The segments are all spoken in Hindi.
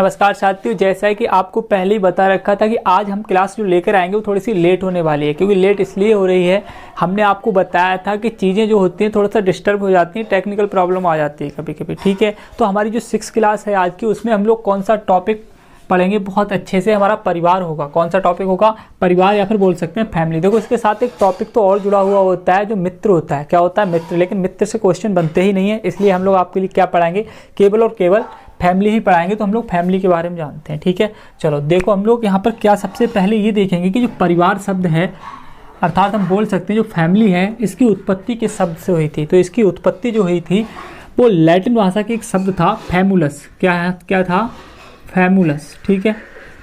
नमस्कार साथियों, जैसा है कि आपको पहले ही बता रखा था कि आज हम क्लास जो लेकर आएंगे वो थोड़ी सी लेट होने वाली है। क्योंकि लेट इसलिए हो रही है, हमने आपको बताया था कि चीज़ें जो होती हैं थोड़ा सा डिस्टर्ब हो जाती हैं, टेक्निकल प्रॉब्लम आ जाती है कभी कभी। ठीक है, तो हमारी जो 6 क्लास है आज की, उसमें हम लोग कौन सा टॉपिक पढ़ेंगे बहुत अच्छे से, हमारा परिवार होगा। कौन सा टॉपिक होगा? परिवार, या फिर बोल सकते हैं फैमिली। देखो, इसके साथ एक टॉपिक तो और जुड़ा हुआ होता है जो मित्र होता है। क्या होता है? मित्र। लेकिन मित्र से क्वेश्चन बनते ही नहीं है, इसलिए हम लोग आपके लिए क्या पढ़ाएंगे? केवल और केवल फैमिली ही पढ़ाएंगे। तो हम लोग फैमिली के बारे में जानते हैं। ठीक है, चलो देखो, हम लोग यहाँ पर क्या सबसे पहले ये देखेंगे कि जो परिवार शब्द है, अर्थात हम बोल सकते हैं जो फैमिली है, इसकी उत्पत्ति किस शब्द से हुई थी? तो इसकी उत्पत्ति जो हुई थी वो लैटिन भाषा की एक शब्द था, फैमुलस। क्या था? फैमुलस। ठीक है,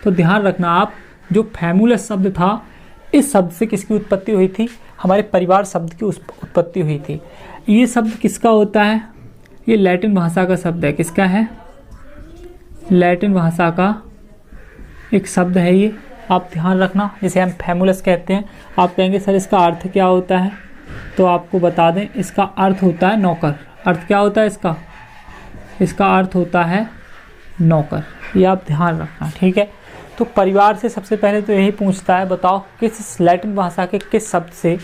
तो ध्यान रखना आप, जो फैमुलस शब्द था, इस शब्द से किसकी उत्पत्ति हुई थी? हमारे परिवार शब्द की उत्पत्ति हुई थी। ये शब्द किसका होता है? ये लैटिन भाषा का शब्द है। किसका है? लैटिन भाषा का एक शब्द है ये, आप ध्यान रखना। जिसे हम फैमुलस कहते हैं। आप कहेंगे सर इसका अर्थ क्या होता है? तो आपको बता दें, इसका अर्थ होता है नौकर। अर्थ क्या होता है इसका? इसका अर्थ होता है नौकर। ये आप ध्यान रखना। ठीक है, तो परिवार से सबसे पहले तो यही पूछता है, बताओ किस लैटिन भाषा के किस शब्द से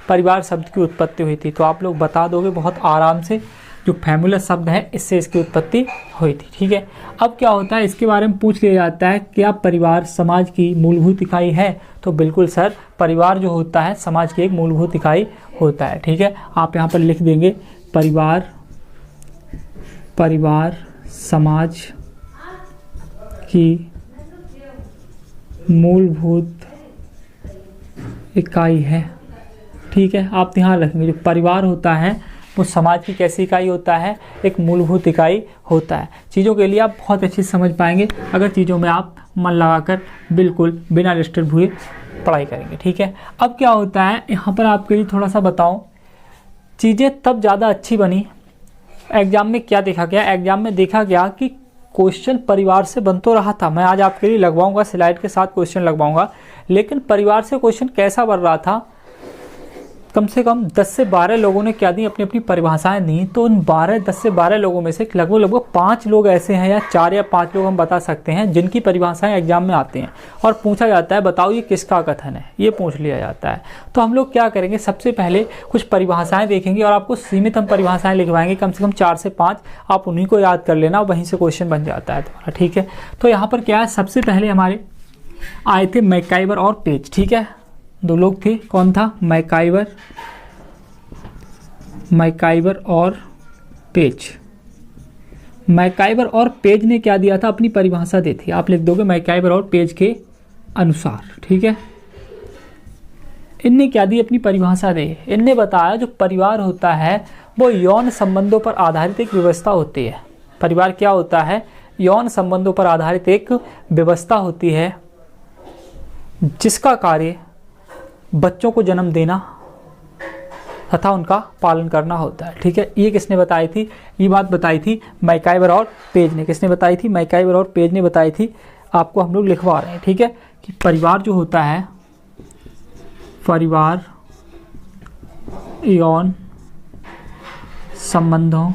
परिवार शब्द की उत्पत्ति हुई थी? तो आप लोग बता दोगे बहुत आराम से, जो फैमुलस शब्द है इससे इसकी उत्पत्ति हुई थी। ठीक है, अब क्या होता है, इसके बारे में पूछ लिया जाता है, क्या परिवार समाज की मूलभूत इकाई है? तो बिल्कुल सर, परिवार जो होता है समाज की एक मूलभूत इकाई होता है। ठीक है, आप यहाँ पर लिख देंगे परिवार समाज की मूलभूत इकाई है। ठीक है, आप ध्यान रखेंगे, जो परिवार होता है वो समाज की कैसी इकाई होता है? एक मूलभूत इकाई होता है। चीज़ों के लिए आप बहुत अच्छी समझ पाएंगे अगर चीज़ों में आप मन लगाकर बिल्कुल बिना डिस्टर्ब हुए पढ़ाई करेंगे। ठीक है, अब क्या होता है, यहाँ पर आपके लिए थोड़ा सा बताऊँ, चीज़ें तब ज़्यादा अच्छी बनी। एग्जाम में क्या देखा गया? एग्जाम में देखा गया कि क्वेश्चन परिवार से बन तो रहा था। मैं आज आपके लिए लगवाऊंगा, स्लाइड के साथ क्वेश्चन लगवाऊंगा, लेकिन परिवार से क्वेश्चन कैसा बन रहा था? कम से कम 10 से 12 लोगों ने क्या दी? अपनी अपनी परिभाषाएं दी। तो उन 10 से 12 लोगों में से लगभग 5 लोग ऐसे हैं, या 4 या 5 लोग हम बता सकते हैं, जिनकी परिभाषाएं एग्जाम में आती हैं और पूछा जाता है बताओ ये किसका कथन है, ये पूछ लिया जाता है। तो हम लोग क्या करेंगे, सबसे पहले कुछ परिभाषाएं देखेंगे और आपको सीमित हम परिभाषाएं लिखवाएंगे, कम से कम 4 से 5। आप उन्हीं को याद कर लेना, वहीं से क्वेश्चन बन जाता है तुम्हारा। ठीक है, तो यहाँ पर क्या है, सबसे पहले हमारे आए थे मैकाइवर और पेज। ठीक है, 2 लोग थे। कौन था? मैकाइवर और पेज। मैकाइवर और पेज ने क्या दिया था? अपनी परिभाषा दी थी। आप लिख दोगे मैकाइवर और पेज के अनुसार। ठीक है, इनने क्या दी? अपनी परिभाषा दी। इनने बताया जो परिवार होता है वो यौन संबंधों पर आधारित एक व्यवस्था होती है। परिवार क्या होता है? यौन संबंधों पर आधारित एक व्यवस्था होती है, जिसका कार्य बच्चों को जन्म देना तथा उनका पालन करना होता है। ठीक है, ये किसने बताई थी? ये बात बताई थी मैकाइवर और पेज ने। किसने बताई थी? मैकाइवर और पेज ने बताई थी। आपको हम लोग लिखवा रहे हैं। ठीक है, कि परिवार जो होता है, परिवार यौन संबंधों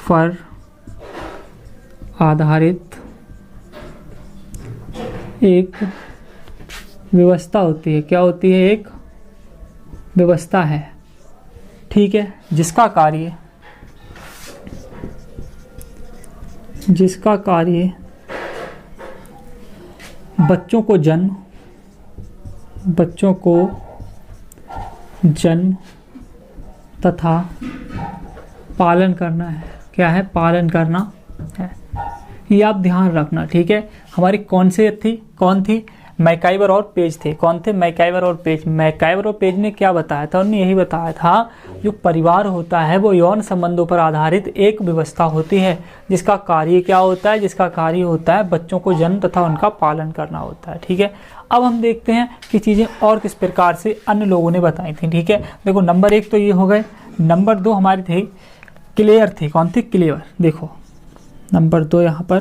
पर आधारित एक व्यवस्था होती है। क्या होती है? एक व्यवस्था है। ठीक है, जिसका कार्य बच्चों को जन्म तथा पालन करना है। क्या है? पालन करना है। ये आप ध्यान रखना। ठीक है, हमारी कौन थी? मैकाइवर और पेज थे। कौन थे? मैकाइवर और पेज। मैकाइवर और पेज ने क्या बताया था? उन्होंने यही बताया था, जो परिवार होता है वो यौन संबंधों पर आधारित एक व्यवस्था होती है, जिसका कार्य क्या होता है? जिसका कार्य होता है बच्चों को जन्म तथा उनका पालन करना होता है। ठीक है, अब हम देखते हैं कि चीज़ें और किस प्रकार से अन्य लोगों ने बताई थी। ठीक है, देखो, नंबर 1 तो ये हो गए। नंबर 2 हमारी थी क्लेयर थी। कौन थी? क्लेवर। देखो, नंबर 2 यहाँ पर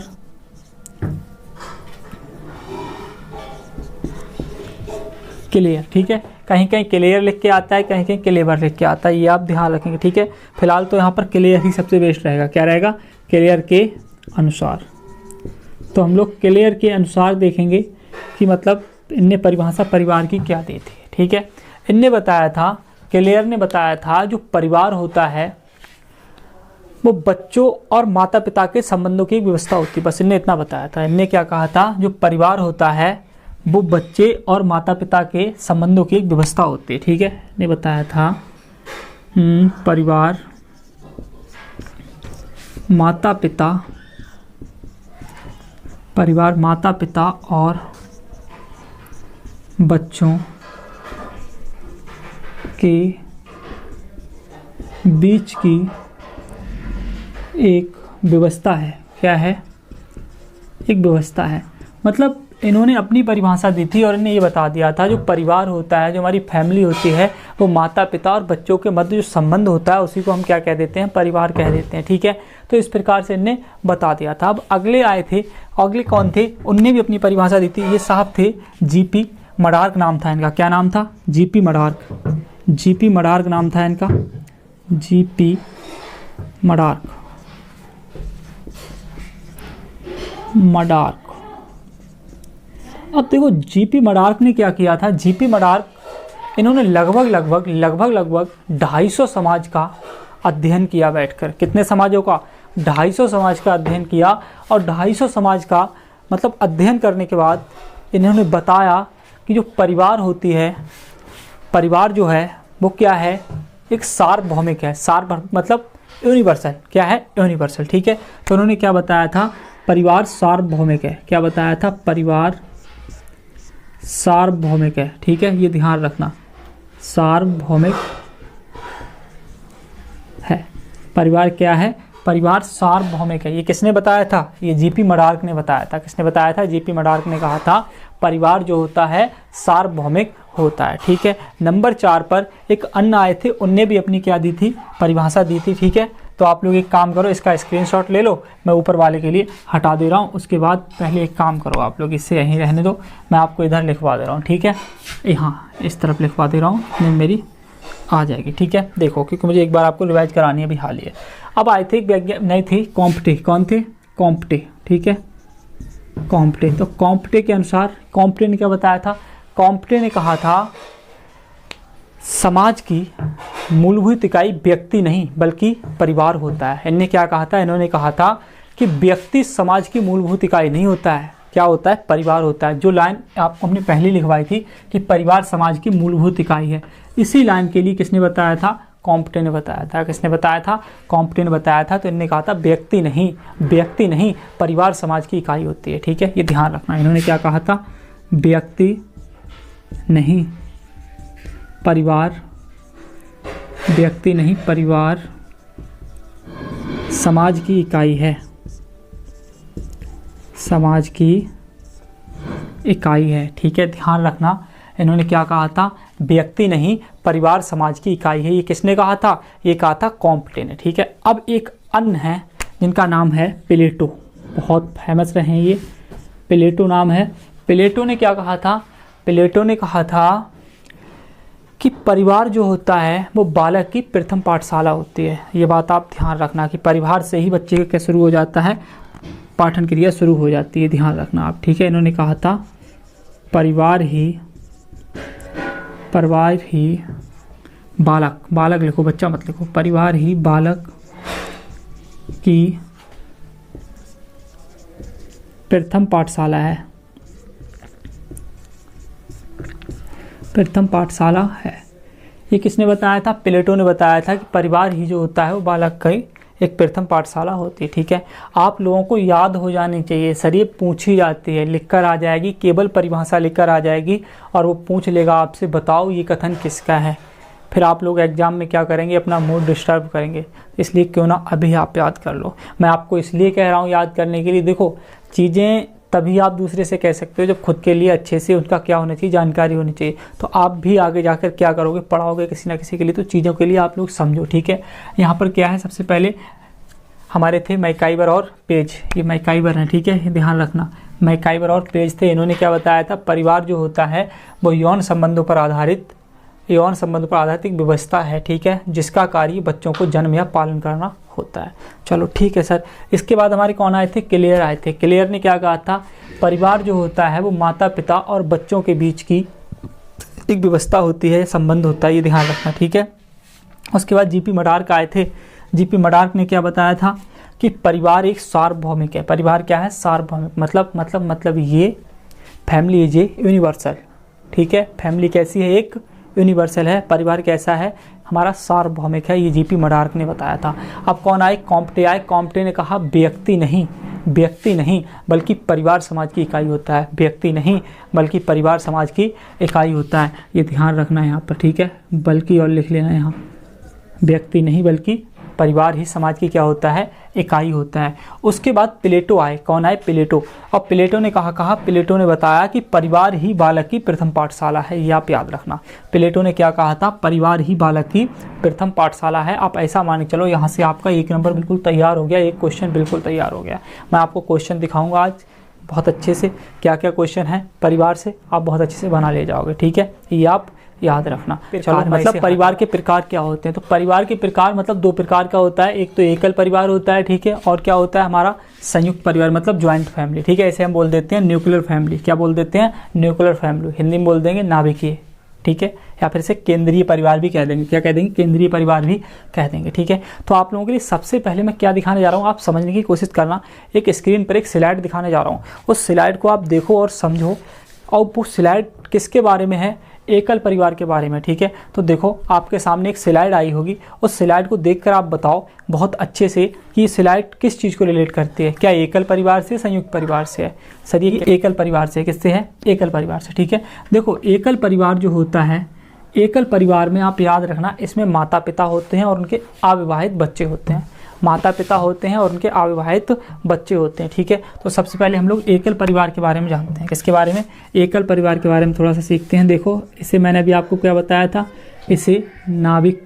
क्लियर, ठीक है। कहीं कहीं क्लियर लिख के आता है, कहीं कहीं क्लेवर लिख के आता है, ये आप ध्यान रखेंगे, ठीक है। फिलहाल तो यहाँ पर क्लियर ही सबसे बेस्ट रहेगा। क्या रहेगा? क्लियर के अनुसार। तो हम लोग क्लियर के अनुसार देखेंगे कि मतलब इनने परिभाषा परिवार की क्या दी थी, ठीक है। इनने बताया था, क्लियर ने बताया था, जो परिवार होता है वो बच्चों और माता पिता के संबंधों की एक व्यवस्था होती है। बस इनने इतना बताया था। इनने क्या कहा था? जो परिवार होता है वो बच्चे और माता पिता के संबंधों की एक व्यवस्था होती है, ठीक है। इन्हें बताया था परिवार माता पिता और बच्चों के बीच की एक व्यवस्था है। क्या है? एक व्यवस्था है। मतलब इन्होंने अपनी परिभाषा दी थी और इन्हें ये बता दिया था जो परिवार होता है, जो हमारी फैमिली होती है, वो माता पिता और बच्चों के मध्य जो संबंध होता है उसी को हम क्या कह देते हैं? परिवार कह देते हैं, ठीक है। तो इस प्रकार से इन्हें बता दिया था। अब अगले आए थे, अगले कौन थे? उनने भी अपनी परिभाषा दी थी। ये साहब थे जीपी मडार्क नाम था इनका। क्या नाम था? जीपी मडार्क नाम था इनका। जीपी मडार्क। अब देखो जीपी मडार्क ने क्या किया था। जीपी मडार्क इन्होंने लगभग 250 समाज का अध्ययन किया बैठकर। कितने समाजों का? 250 समाज का अध्ययन किया। और 250 समाज का मतलब अध्ययन करने के बाद इन्होंने बताया कि जो परिवार होती है, परिवार जो है वो क्या है? एक सार्वभौमिक है। मतलब यूनिवर्सल। क्या है? यूनिवर्सल, ठीक है। तो उन्होंने क्या बताया था? परिवार सार्वभौमिक है। क्या बताया था? परिवार सार्वभौमिक है, ठीक है। ये ध्यान रखना, सार्वभौमिक है। परिवार क्या है? परिवार सार्वभौमिक है। ये किसने बताया था? ये जीपी मडार्क ने बताया था। किसने बताया था? जीपी मडार्क ने कहा था परिवार जो होता है सार्वभौमिक होता है, ठीक है। नंबर 4 पर एक अन्य आए थे, उनने भी अपनी क्या दी थी? परिभाषा दी थी, ठीक है। तो आप लोग एक काम करो, इसका स्क्रीनशॉट ले लो, मैं ऊपर वाले के लिए हटा दे रहा हूँ। उसके बाद पहले एक काम करो, आप लोग इससे यहीं रहने दो, मैं आपको इधर लिखवा दे रहा हूँ, ठीक है। यहाँ इस तरफ लिखवा दे रहा हूँ, मेरी आ जाएगी, ठीक है। देखो, क्योंकि मुझे एक बार आपको रिवाइज करानी है अभी हाल ही है। अब आए थे नहीं थी कॉम्प्टे। कौन थे? कॉम्प्टे, ठीक है। कॉम्प्टे। तो कॉम्प्टे के अनुसार कॉम्प्टे ने क्या बताया था? कॉम्प्टे ने कहा था समाज की मूलभूत इकाई व्यक्ति नहीं बल्कि परिवार होता है। इन्होंने क्या कहा था? इन्होंने कहा था कि व्यक्ति समाज की मूलभूत इकाई नहीं होता है। क्या होता है? परिवार होता है। जो लाइन आपको हमने पहले लिखवाई थी कि परिवार समाज की मूलभूत इकाई है, इसी लाइन के लिए किसने बताया था? कॉम्प्टे ने बताया था। किसने बताया था? कॉम्प्टे ने बताया था। तो इन्होंने कहा था व्यक्ति नहीं परिवार समाज की इकाई होती है, ठीक है। ये ध्यान रखना। इन्होंने क्या कहा था? व्यक्ति नहीं परिवार समाज की इकाई है। समाज की इकाई है, ठीक है। ध्यान रखना, इन्होंने क्या कहा था? व्यक्ति नहीं परिवार समाज की इकाई है। ये किसने कहा था? ये कहा था कॉम्प्टे ने, ठीक है। अब एक अन्य है जिनका नाम है प्लेटो। बहुत फेमस रहे हैं ये। प्लेटो नाम है। प्लेटो ने क्या कहा था? प्लेटो ने कहा था कि परिवार जो होता है वो बालक की प्रथम पाठशाला होती है। ये बात आप ध्यान रखना कि परिवार से ही बच्चे का क्या शुरू हो जाता है? पाठन क्रिया शुरू हो जाती है। ध्यान रखना आप, ठीक है। इन्होंने कहा था परिवार ही बालक लिखो, बच्चा मत लिखो। परिवार ही बालक की प्रथम पाठशाला है। प्रथम पाठशाला है। ये किसने बताया था? प्लेटो ने बताया था कि परिवार ही जो होता है वो बालक की एक प्रथम पाठशाला होती है, ठीक है। आप लोगों को याद हो जानी चाहिए। सर ये पूछी जाती है, लिखकर आ जाएगी, केवल परिभाषा लिखकर आ जाएगी और वो पूछ लेगा आपसे बताओ ये कथन किसका है। फिर आप लोग एग्जाम में क्या करेंगे? अपना मूड डिस्टर्ब करेंगे। इसलिए क्यों ना अभी आप याद कर लो। मैं आपको इसलिए कह रहा हूँ याद करने के लिए। देखो, चीज़ें तभी आप दूसरे से कह सकते हो जब खुद के लिए अच्छे से उनका क्या होना चाहिए? जानकारी होनी चाहिए। तो आप भी आगे जाकर क्या करोगे? पढ़ाओगे किसी ना किसी के लिए, तो चीज़ों के लिए आप लोग समझो, ठीक है। यहाँ पर क्या है? सबसे पहले हमारे थे मैकाइवर और पेज, ये मैकाइवर हैं, ठीक है, ध्यान रखना, मैकाइवर और पेज थे। इन्होंने क्या बताया था, परिवार जो होता है वो यौन संबंधों पर आधारित एक व्यवस्था है, ठीक है, जिसका कार्य बच्चों को जन्म या पालन करना होता है। चलो ठीक है सर। इसके बाद हमारे कौन आए थे, क्लेयर आए थे। क्लेयर ने क्या कहा था, परिवार जो होता है वो माता पिता और बच्चों के बीच की एक व्यवस्था होती है, संबंध होता है, ये ध्यान रखना, ठीक है। उसके बाद जीपी मडार्क आए थे। जीपी मडार्क ने क्या बताया था कि परिवार एक सार्वभौमिक है। परिवार क्या है, सार्वभौमिक, मतलब ये फैमिली इज ए यूनिवर्सल, ठीक है, फैमिली कैसी है, एक यूनिवर्सल है। परिवार कैसा है, हमारा सार्वभौमिक है, ये जीपी मडार्क ने बताया था। अब कौन आए, कॉम्प्टे आए। कॉम्प्टे ने कहा व्यक्ति नहीं बल्कि परिवार समाज की इकाई होता है, व्यक्ति नहीं बल्कि परिवार समाज की इकाई होता है, ये ध्यान रखना है यहाँ पर, ठीक है, बल्कि और लिख लेना यहाँ, व्यक्ति नहीं बल्कि परिवार ही समाज की क्या होता है, इकाई होता है। उसके बाद प्लेटो आए। कौन आए, प्लेटो। और प्लेटो ने कहा प्लेटो ने बताया कि परिवार ही बालक की प्रथम पाठशाला है, ये आप याद रखना। प्लेटो ने क्या कहा था, परिवार ही बालक की प्रथम पाठशाला है। आप ऐसा मान के चलो, यहाँ से आपका 1 नंबर बिल्कुल तैयार हो गया, एक क्वेश्चन बिल्कुल तैयार हो गया। मैं आपको क्वेश्चन दिखाऊंगा आज बहुत अच्छे से, क्या क्या क्वेश्चन है परिवार से, आप बहुत अच्छे से बना ले जाओगे, ठीक है, ये आप याद रखना। चलो, मतलब परिवार के प्रकार क्या होते हैं, तो परिवार के प्रकार मतलब 2 प्रकार का होता है, एक तो एकल परिवार होता है, ठीक है, और क्या होता है हमारा संयुक्त परिवार, मतलब ज्वाइंट फैमिली, ठीक है, इसे हम बोल देते हैं न्यूक्लियर फैमिली। क्या बोल देते हैं, न्यूक्लियर फैमिली, हिंदी में बोल देंगे नाभिकीय, ठीक है, या फिर इसे केंद्रीय परिवार भी कह देंगे। क्या कह देंगे, केंद्रीय परिवार भी कह देंगे, ठीक है। तो आप लोगों के लिए सबसे पहले मैं क्या दिखाने जा रहा हूँ, आप समझने की कोशिश करना। एक स्क्रीन पर एक स्लाइड दिखाने जा रहा हूँ, उस स्लाइड को आप देखो और समझो, और वो स्लाइड किसके बारे में है, एकल परिवार के बारे में, ठीक है। तो देखो आपके सामने एक स्लाइड आई होगी, उस स्लाइड को देखकर आप बताओ बहुत अच्छे से कि ये स्लाइड किस चीज़ को रिलेट करती है, क्या एकल परिवार से, संयुक्त परिवार से है। सर ये एकल परिवार से, किससे है, एकल परिवार से, ठीक है। देखो एकल परिवार जो होता है, एकल परिवार में आप याद रखना, इसमें माता पिता होते हैं और उनके अविवाहित बच्चे होते हैं, माता पिता होते हैं और उनके अविवाहित बच्चे होते हैं, ठीक है। तो सबसे पहले हम लोग एकल परिवार के बारे में जानते हैं। किसके बारे में, एकल परिवार के बारे में थोड़ा सा सीखते हैं। देखो इसे मैंने अभी आपको क्या बताया था, इसे नाभिक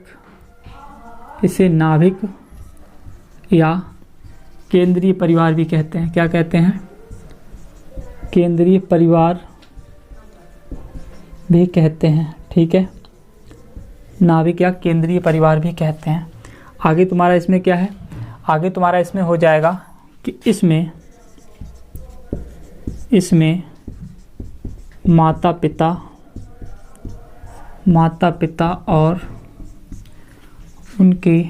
या केंद्रीय परिवार भी कहते हैं। क्या कहते हैं, केंद्रीय परिवार भी कहते हैं, ठीक है, नाभिक या केंद्रीय परिवार भी कहते हैं। आगे तुम्हारा इसमें क्या है, आगे तुम्हारा इसमें हो जाएगा कि इसमें माता पिता और उनके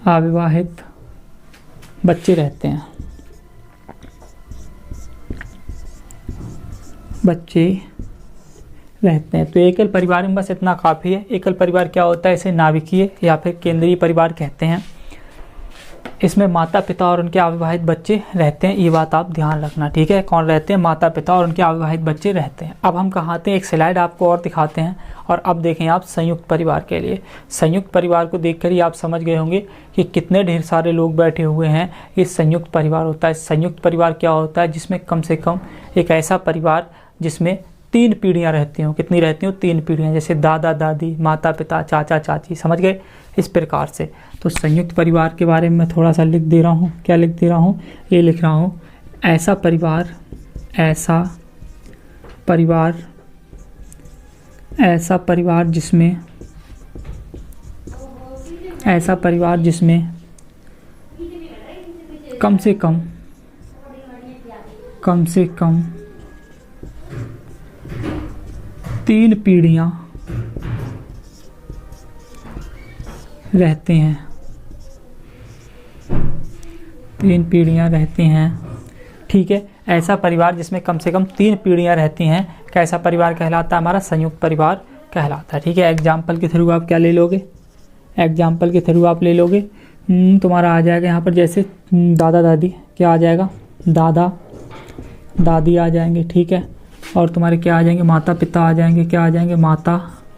अविवाहित बच्चे रहते हैं, तो एकल परिवार में बस इतना काफ़ी है। एकल परिवार क्या होता है, इसे नाभिकीय या फिर केंद्रीय परिवार कहते हैं। इसमें माता पिता और उनके अविवाहित बच्चे रहते हैं, ये बात आप ध्यान रखना, ठीक है। कौन रहते हैं, माता पिता और उनके अविवाहित बच्चे रहते हैं। अब हम कहाँ आते हैं, एक स्लाइड आपको और दिखाते हैं, और अब देखें आप संयुक्त परिवार के लिए। संयुक्त परिवार को देखकर ही आप समझ गए होंगे कि कितने ढेर सारे लोग बैठे हुए हैं, ये संयुक्त परिवार होता है। संयुक्त परिवार क्या होता है, जिसमें कम से कम एक ऐसा परिवार जिसमें 3 पीढ़ियाँ रहती हों। कितनी रहती हों, 3 पीढ़ियाँ, जैसे दादा दादी, माता पिता, चाचा चाची, समझ गए, इस प्रकार से। तो संयुक्त परिवार के बारे में मैं थोड़ा सा लिख दे रहा हूँ। क्या लिख दे रहा हूँ, ये लिख रहा हूँ, ऐसा परिवार जिसमें कम से कम 3 पीढ़ियाँ रहते हैं, 3 पीढ़ियाँ रहती हैं, ठीक है। ऐसा परिवार जिसमें कम से कम 3 पीढ़ियाँ रहती हैं, कैसा परिवार कहलाता है, हमारा संयुक्त परिवार कहलाता है, ठीक है। एग्जाम्पल के थ्रू आप क्या ले लोगे, एग्जाम्पल के थ्रू आप ले लोगे, तुम्हारा आ जाएगा यहाँ पर, जैसे दादा दादी, क्या आ जाएगा, दादा दादी आ जाएंगे, ठीक है। और तुम्हारे क्या आ जाएंगे, माता पिता आ जाएंगे, क्या आ जाएंगे, माता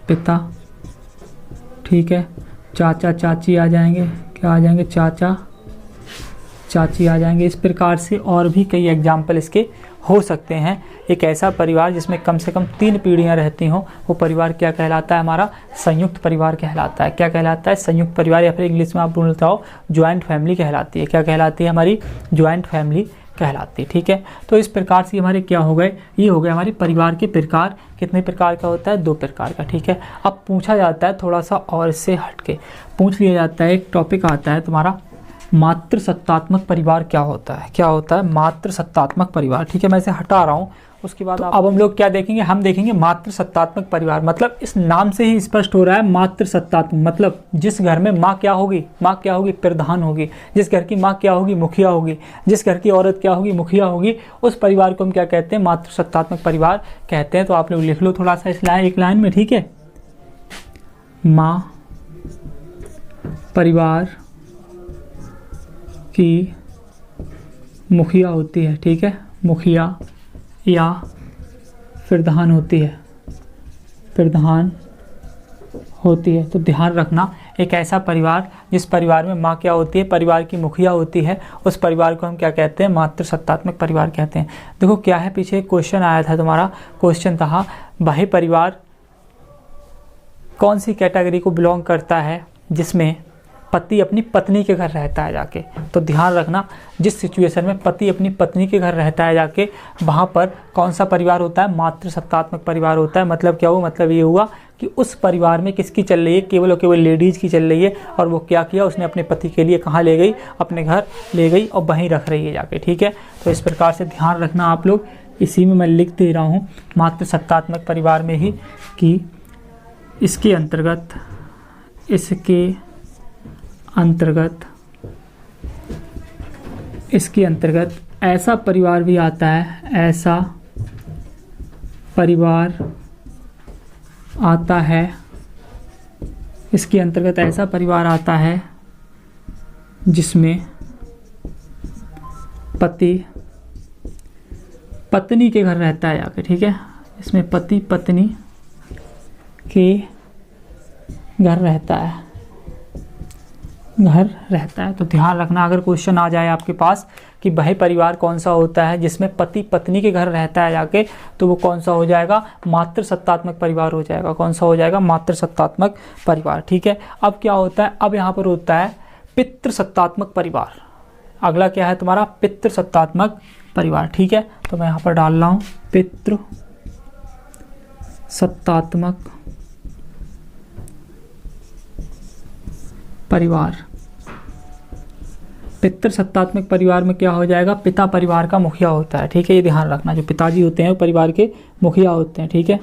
पिता, ठीक है। चाचा चाची आ जाएंगे, क्या आ जाएंगे, चाचा चाची आ जाएंगे। इस प्रकार से और भी कई एग्जाम्पल इसके हो सकते हैं। एक ऐसा परिवार जिसमें कम से कम 3 पीढ़ियां रहती हों, वो परिवार क्या कहलाता है? हमारा संयुक्त परिवार कहलाता है। क्या कहलाता है? संयुक्त परिवार, या फिर इंग्लिश में आप बोलते हो ज्वाइंट फैमिली कहलाती है। क्या कहलाती है? हमारी ज्वाइंट फैमिली कहलाती है। ठीक है, तो इस प्रकार से हमारे क्या हो गए? ये हो गए हमारे परिवार के प्रकार। कितने प्रकार का होता है? 2 प्रकार का। ठीक है, अब पूछा जाता है थोड़ा सा और इससे हटके पूछ लिया जाता है, एक टॉपिक आता है तुम्हारा मातृसत्तात्मक परिवार क्या होता है? क्या होता है मातृसत्तात्मक परिवार? ठीक है, मैं इसे हटा रहा हूँ। उसके बाद अब हम लोग क्या देखेंगे? हम देखेंगे मातृसत्तात्मक परिवार। मतलब इस नाम से ही स्पष्ट हो रहा है मातृसत्तात्मक, मतलब जिस घर में माँ क्या होगी? माँ क्या होगी? प्रधान होगी। जिस घर की माँ क्या होगी? मुखिया होगी। जिस घर की औरत क्या होगी? मुखिया होगी। उस परिवार को हम क्या कहते हैं? मातृसत्तात्मक परिवार कहते हैं। तो आप लोग लिख लो थोड़ा सा इस एक लाइन में। ठीक है, माँ परिवार की मुखिया होती है। ठीक है, मुखिया या प्रधान होती है, प्रधान होती है। तो ध्यान रखना, एक ऐसा परिवार जिस परिवार में माँ क्या होती है? परिवार की मुखिया होती है, उस परिवार को हम क्या कहते हैं? मातृसत्तात्मक परिवार कहते हैं। देखो क्या है, पीछे एक क्वेश्चन आया था तुम्हारा, क्वेश्चन था वह परिवार कौन सी कैटेगरी को बिलोंग करता है जिसमें पति अपनी पत्नी के घर रहता है जाके? तो ध्यान रखना, जिस सिचुएशन में पति अपनी पत्नी के घर रहता है जाके, वहाँ पर कौन सा परिवार होता है? मातृसत्तात्मक परिवार होता है। मतलब क्या हुआ? मतलब ये हुआ कि उस परिवार में किसकी चल रही है? केवल और केवल लेडीज़ की चल रही है। और वो क्या किया? उसने अपने पति के लिए कहाँ ले गई? अपने घर ले गई और वहीं रख रही है जाके। ठीक है, तो इस प्रकार से ध्यान रखना आप लोग। इसी में मैं लिख दे रहा हूँ मातृसत्तात्मक परिवार में ही कि इसके अंतर्गत ऐसा परिवार भी आता है, ऐसा परिवार आता है, इसके अंतर्गत ऐसा परिवार आता है जिसमें पति पत्नी के घर रहता है जाकर। ठीक है, इसमें पति पत्नी के घर रहता है, तो ध्यान रखना, अगर क्वेश्चन आ जाए आपके पास कि वह परिवार कौन सा होता है जिसमें पति पत्नी के घर रहता है जाके, तो वो कौन सा हो जाएगा? मातृसत्तात्मक परिवार हो जाएगा। कौन सा हो जाएगा? मातृसत्तात्मक परिवार। ठीक है, अब क्या होता है? अब यहाँ पर होता है पितृसत्तात्मक परिवार। अगला क्या है तुम्हारा? पितृसत्तात्मक परिवार। ठीक है, तो मैं यहाँ पर डाल रहा हूँ पितृसत्तात्मक परिवार। पितृसत्तात्मक परिवार में क्या हो जाएगा? पिता परिवार का मुखिया होता है। ठीक है, ये ध्यान रखना, जो पिताजी होते हैं वो परिवार के मुखिया होते हैं। ठीक है,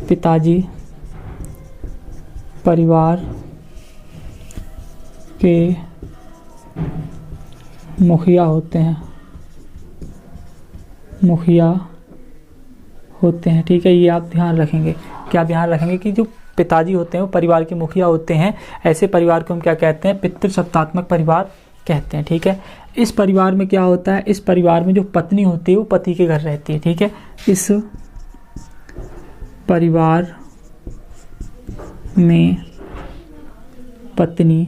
पिताजी परिवार के मुखिया होते हैं। ठीक है, ये आप ध्यान रखेंगे। क्या ध्यान रखेंगे? कि जो पिताजी होते हैं वो परिवार के मुखिया होते हैं। ऐसे परिवार को हम क्या कहते हैं? पितृसत्तात्मक परिवार कहते हैं। ठीक है, इस परिवार में क्या होता है? इस परिवार में जो पत्नी होती है वो पति के घर रहती है। ठीक है, इस परिवार में पत्नी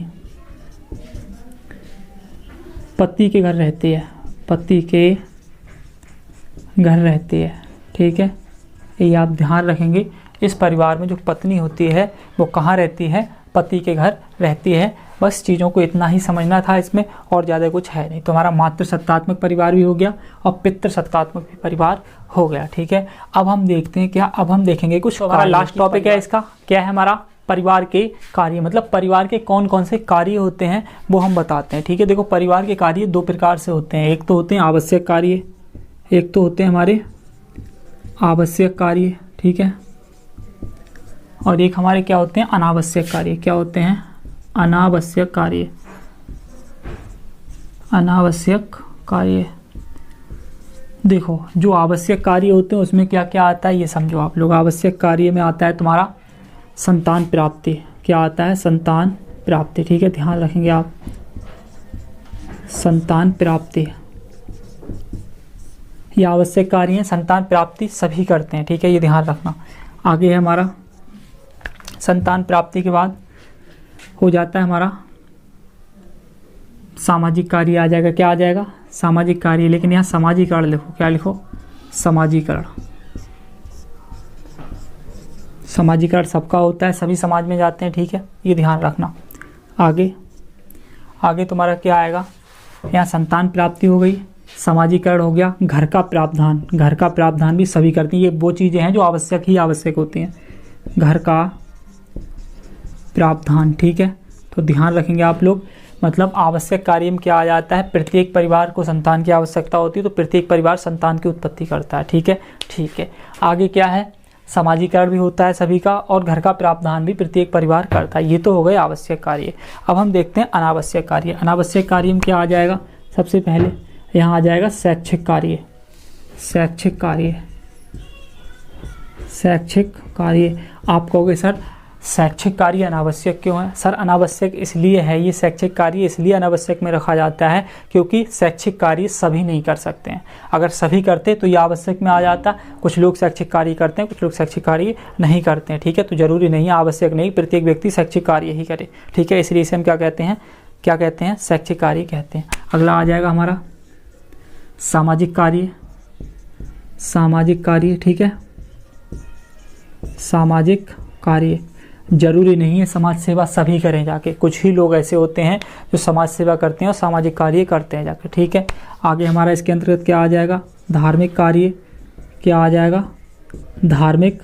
पति के घर रहती है, पति के घर रहती है। ठीक है, ये आप ध्यान रखेंगे। इस परिवार में जो पत्नी होती है वो कहाँ रहती है? पति के घर रहती है। बस चीज़ों को इतना ही समझना था इसमें, और ज़्यादा कुछ है नहीं। तो हमारा मातृसत्तात्मक परिवार भी हो गया और पितृसत्तात्मक भी परिवार हो गया। ठीक है, अब हम देखते हैं क्या? अब हम देखेंगे कुछ, हमारा लास्ट टॉपिक है इसका, क्या है हमारा? परिवार के कार्य। मतलब परिवार के कौन कौन से कार्य होते हैं वो हम बताते हैं। ठीक है, देखो परिवार के कार्य 2 प्रकार से होते हैं। एक तो होते हैं आवश्यक कार्य, एक तो होते हैं हमारे आवश्यक कार्य। ठीक है, और एक हमारे क्या होते हैं? अनावश्यक कार्य। क्या होते हैं? अनावश्यक कार्य। अनावश्यक कार्य। देखो जो आवश्यक कार्य होते हैं उसमें क्या क्या आता है ये समझो आप लोग। आवश्यक कार्य में आता है तुम्हारा संतान प्राप्ति। क्या आता है? संतान प्राप्ति। ठीक है, ध्यान रखेंगे आप, संतान प्राप्ति। ये आवश्यक कार्य है, संतान प्राप्ति सभी करते हैं। ठीक है, ये ध्यान रखना। आगे है हमारा संतान प्राप्ति के बाद हो जाता है हमारा सामाजिक कार्य आ जाएगा, क्या आ जाएगा, सामाजिक कार्य। लेकिन यहाँ सामाजिकरण लिखो, क्या लिखो, समाजीकरण। समाजीकरण सबका होता है, सभी समाज में जाते हैं, ठीक है, ये ध्यान रखना। आगे तुम्हारा क्या आएगा, यहाँ संतान प्राप्ति हो गई, समाजीकरण हो गया, घर का प्रावधान, घर का प्रावधान भी सभी करते हैं। ये वो चीज़ें हैं जो आवश्यक ही आवश्यक होती हैं, घर का प्रावधान, ठीक है। तो ध्यान रखेंगे आप लोग, मतलब आवश्यक कार्य में क्या आ जाता है, प्रत्येक परिवार को संतान की आवश्यकता होती है, तो प्रत्येक परिवार संतान की उत्पत्ति करता है, ठीक है, ठीक है। आगे क्या है, समाजीकरण भी होता है सभी का, और घर का प्रावधान भी प्रत्येक परिवार करता है। ये तो हो गए आवश्यक कार्य। अब हम देखते हैं अनावश्यक कार्य। अनावश्यक कार्य में क्या आ जाएगा, सबसे पहले यहाँ आ जाएगा शैक्षिक कार्य। शैक्षिक कार्य, शैक्षिक कार्य। आप कहोगे सर शैक्षिक कार्य अनावश्यक क्यों है? सर अनावश्यक इसलिए है, ये शैक्षिक कार्य इसलिए अनावश्यक में रखा जाता है क्योंकि शैक्षिक कार्य सभी नहीं कर सकते हैं। अगर सभी करते तो ये आवश्यक में आ जाता। कुछ लोग शैक्षिक कार्य करते हैं, कुछ लोग शैक्षिक कार्य नहीं करते हैं, ठीक है। तो जरूरी नहीं है, आवश्यक नहीं, प्रत्येक व्यक्ति शैक्षिक कार्य ही करे, ठीक है। इसलिए इसे हम क्या कहते हैं, क्या कहते हैं, शैक्षिक कार्य कहते हैं। अगला आ जाएगा हमारा सामाजिक कार्य। सामाजिक कार्य, ठीक है, सामाजिक कार्य। जरूरी नहीं है समाज सेवा सभी करें जाके, कुछ ही लोग ऐसे होते हैं जो समाज सेवा करते हैं और सामाजिक कार्य करते हैं जाके, ठीक है। आगे हमारा इसके अंतर्गत क्या आ जाएगा, धार्मिक कार्य। क्या आ जाएगा, धार्मिक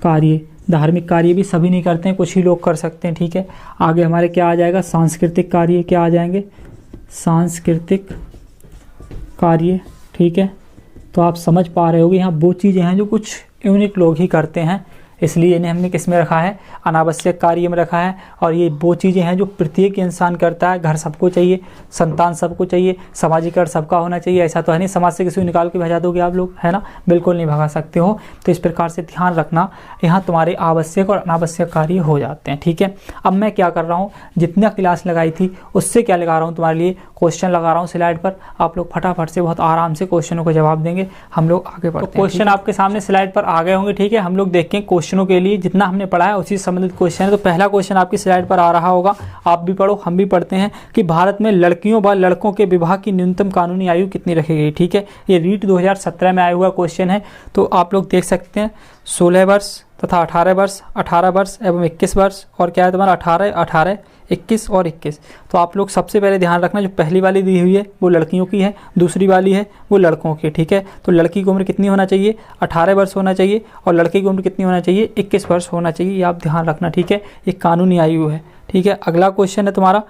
कार्य। धार्मिक कार्य भी सभी नहीं करते हैं, कुछ ही लोग कर सकते हैं, ठीक है। आगे हमारे क्या आ जाएगा, सांस्कृतिक कार्य। क्या आ जाएंगे, सांस्कृतिक कार्य, ठीक है। तो आप समझ पा रहे होगे यहाँ वो चीज़ें हैं जो कुछ यूनिक लोग ही करते हैं, इसलिए इन्हें हमने किस में रखा है, अनावश्यक कार्य में रखा है। और ये वो चीज़ें हैं जो प्रत्येक इंसान करता है। घर सबको चाहिए, संतान सबको चाहिए, समाजीकरण सबका होना चाहिए। ऐसा तो है नहीं समाज से किसी को निकाल के भेजा दोगे आप लोग, है ना, बिल्कुल नहीं भगा सकते हो। तो इस प्रकार से ध्यान रखना, यहाँ तुम्हारे आवश्यक और अनावश्यक कार्य हो जाते हैं, ठीक है। अब मैं क्या कर रहा हूँ, जितना क्लास लगाई थी उससे क्या लगा रहा हूँ, तुम्हारे लिए क्वेश्चन लगा रहा हूँ स्लाइड पर। आप लोग फटाफट से बहुत आराम से क्वेश्चनों को जवाब देंगे, हम लोग आगे बढ़ते हैं। क्वेश्चन आपके सामने स्लाइड पर आ गए होंगे, ठीक है। हम लोग देखें क्वेश्चनों के लिए जितना हमने पढ़ा है उसी से संबंधित क्वेश्चन है। तो पहला क्वेश्चन आपकी स्लाइड पर आ रहा होगा, आप भी पढ़ो हम भी पढ़ते हैं कि भारत में लड़कियों व लड़कों के विवाह की न्यूनतम कानूनी आयु कितनी रखी गई, ठीक है। ये रीट 2017 में आया हुआ क्वेश्चन है। तो आप लोग देख सकते हैं 16 वर्ष तथा 18 वर्ष, 18 वर्ष एवं 21 वर्ष, और क्या है तुम्हारा 18, 18, 21 और 21। तो आप लोग सबसे पहले ध्यान रखना, जो पहली वाली दी हुई है वो लड़कियों की है, दूसरी वाली है वो लड़कों की, ठीक है। तो लड़की की उम्र कितनी होना चाहिए, 18 वर्ष होना चाहिए, और लड़के की उम्र कितनी होना चाहिए, 21 वर्ष होना चाहिए। ये आप ध्यान रखना, ठीक है, ये कानूनी आयु है, ठीक है। अगला क्वेश्चन है तुम्हारा,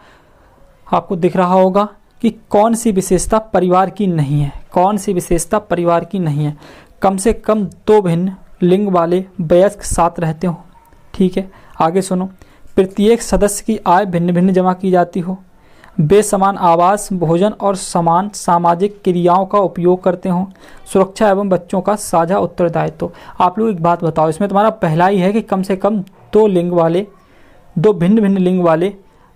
आपको दिख रहा होगा कि कौन सी विशेषता परिवार की नहीं है, कौन सी विशेषता परिवार की नहीं है। कम से कम 2 भिन्न लिंग वाले वयस्क साथ रहते हो, ठीक है। आगे सुनो, प्रत्येक सदस्य की आय भिन्न भिन्न जमा की जाती हो, बेसमान आवास, भोजन और समान सामाजिक क्रियाओं का उपयोग करते हो, सुरक्षा एवं बच्चों का साझा उत्तरदायित्व। आप लोग एक बात बताओ, इसमें तुम्हारा पहला ही है कि कम से कम 2 भिन्न भिन्न लिंग वाले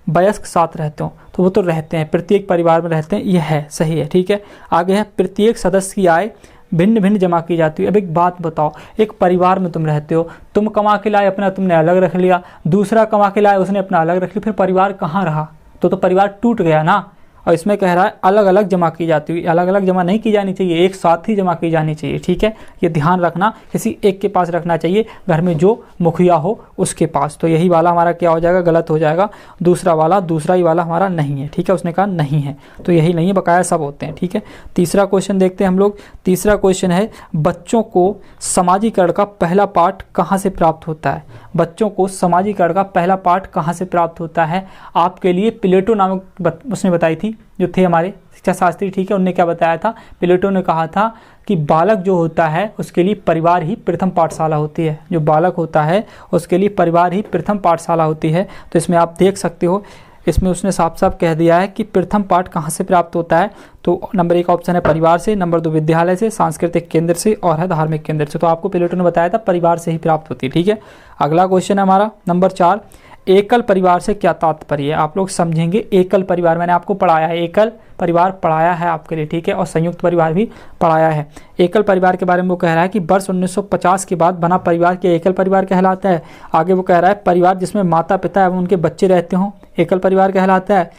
वयस्क साथ रहते हो, तो वो तो रहते हैं, प्रत्येक परिवार में रहते हैं, ये है सही है, ठीक है। आगे है प्रत्येक सदस्य की आय भिन्न भिन्न जमा की जाती है। अब एक बात बताओ, एक परिवार में तुम रहते हो, तुम कमा के लाए अपना तुमने अलग रख लिया, दूसरा कमा के लाए उसने अपना अलग रख लिया, फिर परिवार कहाँ रहा, तो परिवार टूट गया ना। और इसमें कह रहा है अलग अलग जमा की जाती है, अलग अलग जमा नहीं की जानी चाहिए, एक साथ ही जमा की जानी चाहिए, ठीक है। ये ध्यान रखना, किसी एक के पास रखना चाहिए, घर में जो मुखिया हो उसके पास। तो यही वाला हमारा क्या हो जाएगा, गलत हो जाएगा। दूसरा ही वाला हमारा नहीं है, ठीक है, उसने कहा नहीं है, तो यही नहीं है, बकाया सब होते हैं, ठीक है। तीसरा क्वेश्चन देखते हैं हम लोग। तीसरा क्वेश्चन है, बच्चों को समाजीकरण का पहला पाठ कहाँ से प्राप्त होता है। बच्चों को समाजीकरण का पहला पाठ कहाँ से प्राप्त होता है। आपके लिए प्लेटो नामक उसने बताई थी, जो थे हमारे शिक्षा शास्त्री, ठीक है। उन्होंने क्या बताया था, प्लेटो ने कहा था कि बालक जो होता है उसके लिए परिवार ही प्रथम पाठशाला होती है, जो बालक होता है उसके लिए परिवार ही प्रथम पाठशाला होती है। तो इसमें आप देख सकते हो, इसमें उसने साफ साफ कह दिया है कि प्रथम पाठ कहाँ से प्राप्त होता है। तो नंबर 1 ऑप्शन है परिवार से, नंबर 2 विद्यालय से, सांस्कृतिक केंद्र से, और है धार्मिक केंद्र से। तो आपको प्लेटो ने बताया था परिवार से ही प्राप्त होती है, ठीक है। अगला क्वेश्चन है हमारा नंबर 4, एकल परिवार से क्या तात्पर्य है। आप लोग समझेंगे एकल परिवार, मैंने आपको पढ़ाया है, एकल परिवार पढ़ाया है आपके लिए, ठीक है, और संयुक्त परिवार भी पढ़ाया है। एकल परिवार के बारे में वो कह रहा है कि वर्ष 1950 के बाद बना परिवार के एकल परिवार कहलाता है। आगे वो कह रहा है परिवार जिसमें माता पिता एवं उनके बच्चे रहते हों एकल परिवार कहलाता है।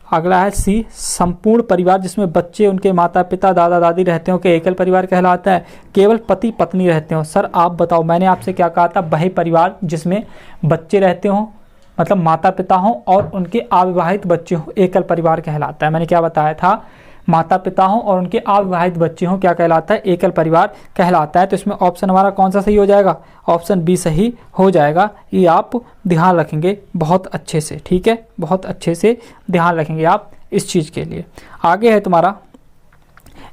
अगला है सी, संपूर्ण परिवार जिसमें बच्चे, उनके माता पिता, दादा दादी रहते हो के एकल परिवार कहलाता है। केवल पति पत्नी रहते हो। सर आप बताओ, मैंने आपसे क्या कहा था, वही परिवार जिसमें बच्चे रहते हो, मतलब माता पिता हो और उनके अविवाहित बच्चे हो, एकल परिवार कहलाता है। मैंने क्या बताया था, माता पिता हो और उनके अविवाहित बच्चे हो, क्या कहलाता है, एकल परिवार कहलाता है। तो इसमें ऑप्शन हमारा कौन सा सही हो जाएगा, ऑप्शन बी सही हो जाएगा। ये आप ध्यान रखेंगे बहुत अच्छे से, ठीक है, बहुत अच्छे से ध्यान रखेंगे आप इस चीज़ के लिए। आगे है तुम्हारा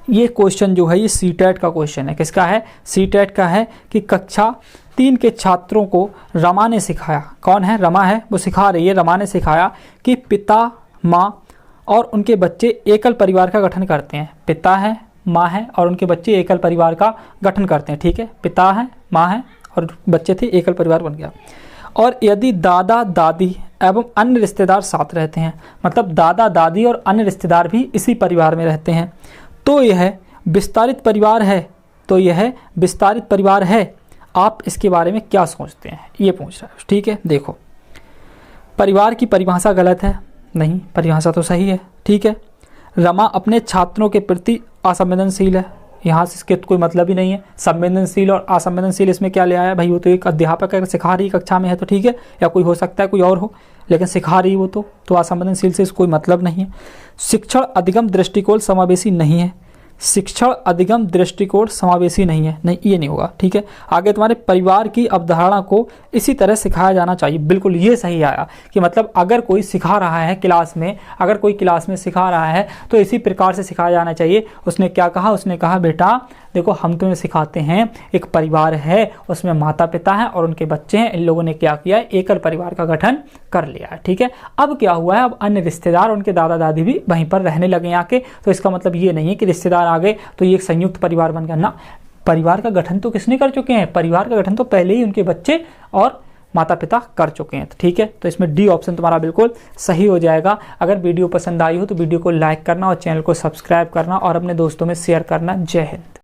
ये क्वेश्चन जो है, ये सीटेट का क्वेश्चन है। किसका है, सीटेट का है कि कक्षा 3 के छात्रों को रमा ने सिखाया, कौन है, रमा है, वो सिखा रही है, रमा ने सिखाया कि पिता, माँ और उनके बच्चे एकल परिवार का गठन करते हैं। पिता है, माँ है और उनके बच्चे एकल परिवार का गठन करते हैं, ठीक है, पिता है, माँ है और बच्चे थे, एकल परिवार बन गया। और यदि दादा दादी एवं अन्य रिश्तेदार साथ रहते हैं, मतलब दादा दादी और अन्य रिश्तेदार भी इसी परिवार में रहते हैं, तो यह विस्तारित परिवार है। तो यह विस्तारित परिवार है। आप इसके बारे में क्या सोचते हैं, ये पूछ रहा है, ठीक है। देखो, परिवार की परिभाषा गलत है, नहीं, परिभाषा तो सही है, ठीक है। रमा अपने छात्रों के प्रति असंवेदनशील है, यहाँ से इसके कोई मतलब ही नहीं है। संवेदनशील और असंवेदनशील इसमें क्या ले आया भाई, वो तो एक अध्यापक अगर सिखा रही कक्षा में है तो ठीक है, या कोई हो सकता है कोई और हो, लेकिन सिखा रही वो तो असंवेदनशील से कोई मतलब नहीं है। शिक्षण अधिगम दृष्टिकोण समावेशी नहीं है, शिक्षण अधिगम दृष्टिकोण समावेशी नहीं है, नहीं ये नहीं होगा, ठीक है। आगे तुम्हारे परिवार की अवधारणा को इसी तरह सिखाया जाना चाहिए, बिल्कुल ये सही आया कि मतलब अगर कोई सिखा रहा है क्लास में, अगर कोई क्लास में सिखा रहा है तो इसी प्रकार से सिखाया जाना चाहिए। उसने क्या कहा, उसने कहा बेटा देखो हम तुम्हें सिखाते हैं, एक परिवार है उसमें माता पिता हैं और उनके बच्चे हैं, इन लोगों ने क्या किया, एकल परिवार का गठन कर लिया है, ठीक है। अब क्या हुआ है, अब अन्य रिश्तेदार, उनके दादा दादी भी वहीं पर रहने लगे आके, तो इसका मतलब ये नहीं है कि रिश्तेदार आ गए तो ये एक संयुक्त परिवार बन गया ना। परिवार का गठन तो किसने कर चुके हैं, परिवार का गठन तो पहले ही उनके बच्चे और माता पिता कर चुके हैं, ठीक है। तो इसमें डी ऑप्शन तुम्हारा बिल्कुल सही हो जाएगा। अगर वीडियो पसंद आई हो तो वीडियो को लाइक करना और चैनल को सब्सक्राइब करना और अपने दोस्तों में शेयर करना। जय हिंद।